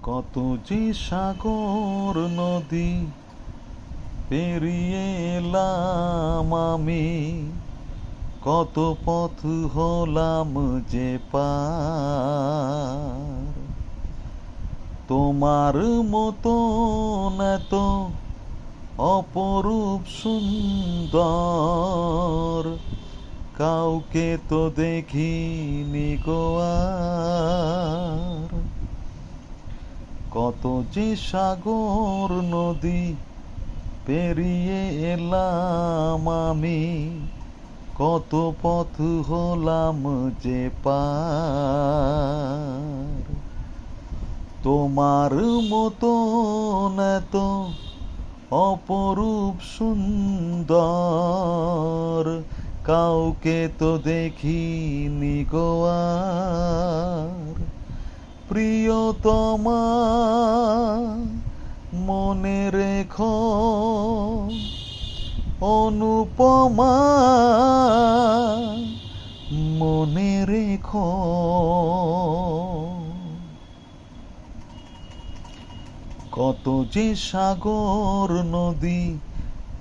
কত যে সাগর নদী পেরিয়ে এলাম আমি, কত পথ হলাম যে পার। তোমার মতন এত অপরূপ সুন্দর কাউকে তো দেখিনি গো আর। কত যে সাগর নদী পেরিয়ে এলাম আমি, কত পথ হলাম যে পার। তোমার মতন এত অপরূপ সুন্দর কাউকে তো দেখিনি গো আর। প্রিয়তমা মনে রেখো, অনুপমা মনে রেখো। কত যে সাগর নদী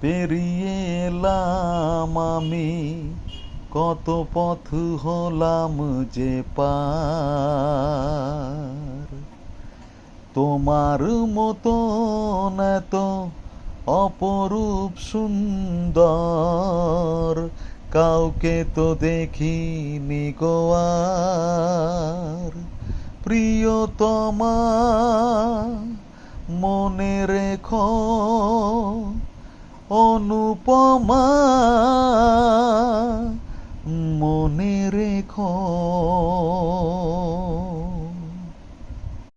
পেরিয়ে এলাম আমি, কত পথ হলাম যে পার। তোমার মতন এত অপরূপ সুন্দর কাউকে তো দেখিনি গো আর। প্রিয়তমা মনে রেখো, অনুপমা মনে রেখো।